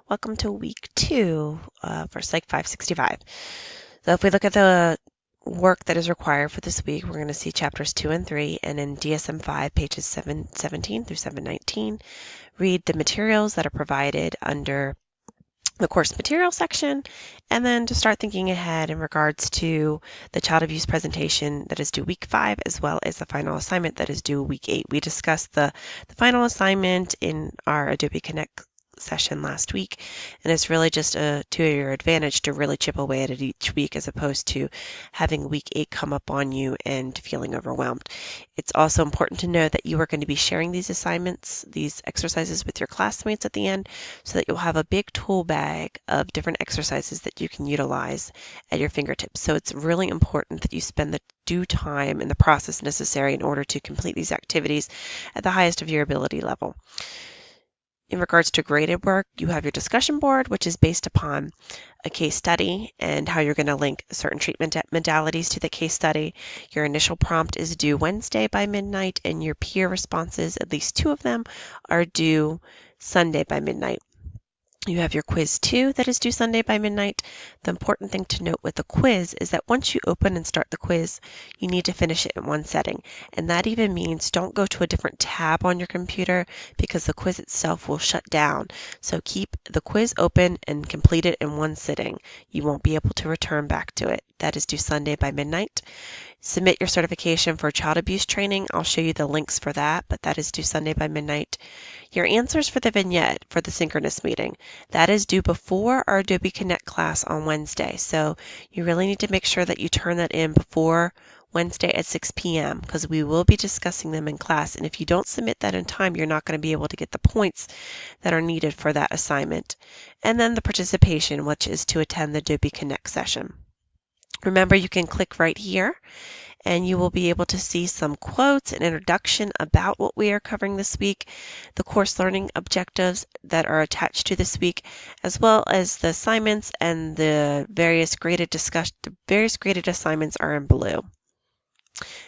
Welcome to week 2 for Psych 565. So if we look at the work that is required for this week, we're going to see chapters 2 and 3, and in DSM-5, pages 717 through 719, read the materials that are provided under the course material section, and then to start thinking ahead in regards to the child abuse presentation that is due week 5, as well as the final assignment that is due week 8. We discussed the final assignment in our Adobe Connect session last week, and it's really just to your advantage to really chip away at it each week as opposed to having week 8 come up on you and feeling overwhelmed. It's also important to know that you are going to be sharing these assignments, these exercises with your classmates at the end, so that you'll have a big tool bag of different exercises that you can utilize at your fingertips. So it's really important that you spend the due time and the process necessary in order to complete these activities at the highest of your ability level. In regards to graded work, you have your discussion board, which is based upon a case study and how you're going to link certain treatment modalities to the case study. Your initial prompt is due Wednesday by midnight, and your peer responses, at least 2 of them, are due Sunday by midnight. You have your quiz 2 that is due Sunday by midnight. The important thing to note with the quiz is that once you open and start the quiz, you need to finish it in one setting. And that even means don't go to a different tab on your computer because the quiz itself will shut down. So keep the quiz open and complete it in one sitting. You won't be able to return back to it. That is due Sunday by midnight. Submit your certification for child abuse training. I'll show you the links for that, but that is due Sunday by midnight. Your answers for the vignette for the synchronous meeting, that is due before our Adobe Connect class on Wednesday. So you really need to make sure that you turn that in before Wednesday at 6 p.m. because we will be discussing them in class. And if you don't submit that in time, you're not going to be able to get the points that are needed for that assignment. And then the participation, which is to attend the Adobe Connect session. Remember, you can click right here and you will be able to see some quotes and introduction about what we are covering this week, the course learning objectives that are attached to this week, as well as the assignments and the various graded assignments are in blue.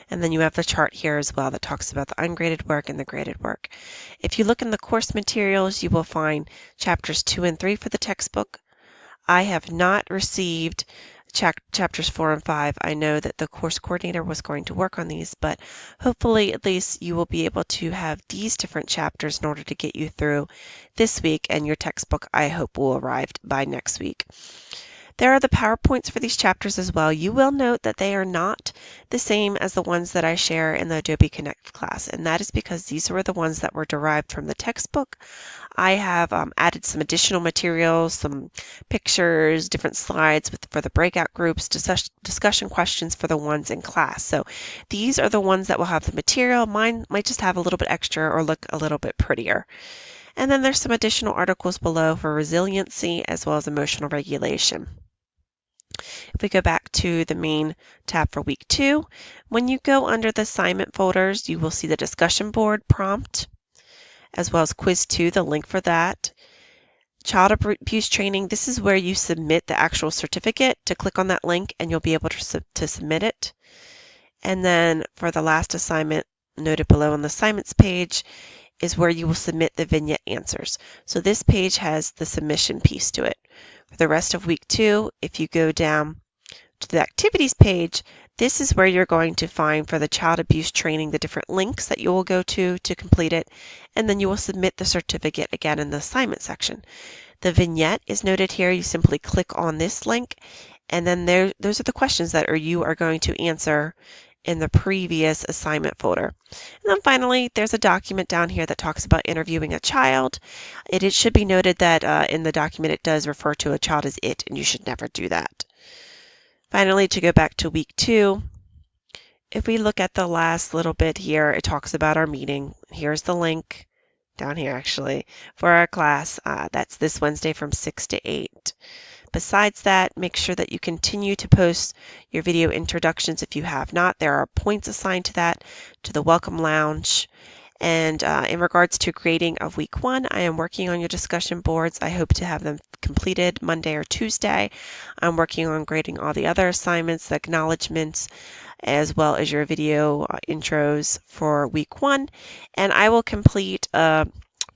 And then you have the chart here as well that talks about the ungraded work and the graded work. If you look in the course materials, you will find chapters 2 and 3 for the textbook. I have not received chapters 4 and 5. I know that the course coordinator was going to work on these, but hopefully at least you will be able to have these different chapters in order to get you through this week, and your textbook, I hope, will arrive by next week. There are the PowerPoints for these chapters as well. You will note that they are not the same as the ones that I share in the Adobe Connect class, and that is because these were the ones that were derived from the textbook. I have added some additional materials, some pictures, different slides for the breakout groups, discussion questions for the ones in class. So these are the ones that will have the material. Mine might just have a little bit extra or look a little bit prettier. And then there's some additional articles below for resiliency as well as emotional regulation. If we go back to the main tab for week 2, when you go under the assignment folders, you will see the discussion board prompt, as well as quiz 2, the link for that. Child abuse training, this is where you submit the actual certificate. To click on that link and you'll be able to submit it. And then for the last assignment noted below on the assignments page is where you will submit the vignette answers. So this page has the submission piece to it. For the rest of week 2, if you go down to the activities page, this is where you're going to find for the child abuse training the different links that you will go to complete it, and then you will submit the certificate again in the assignment section. The vignette is noted here. You simply click on this link, and then those are the questions that you are going to answer in the previous assignment folder. And then finally, there's a document down here that talks about interviewing a child. It should be noted that in the document it does refer to a child as it, and you should never do that. Finally, to go back to week 2, if we look at the last little bit here, it talks about our meeting. Here's the link down here actually for our class. That's this Wednesday from 6 to 8. Besides that, make sure that you continue to post your video introductions if you have not. There are points assigned to that, to the Welcome Lounge. And in regards to grading of week 1, I am working on your discussion boards. I hope to have them completed Monday or Tuesday. I'm working on grading all the other assignments, the acknowledgments, as well as your video intros for week 1. And I will complete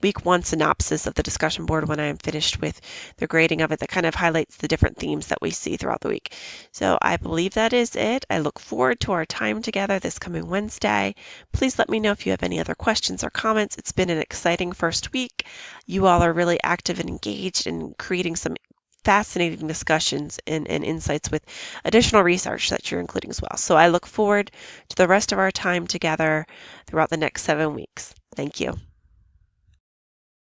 week one synopsis of the discussion board when I am finished with the grading of it that kind of highlights the different themes that we see throughout the week. So I believe that is it. I look forward to our time together this coming Wednesday. Please let me know if you have any other questions or comments. It's been an exciting first week. You all are really active and engaged in creating some fascinating discussions and insights with additional research that you're including as well. So I look forward to the rest of our time together throughout the next 7 weeks. Thank you.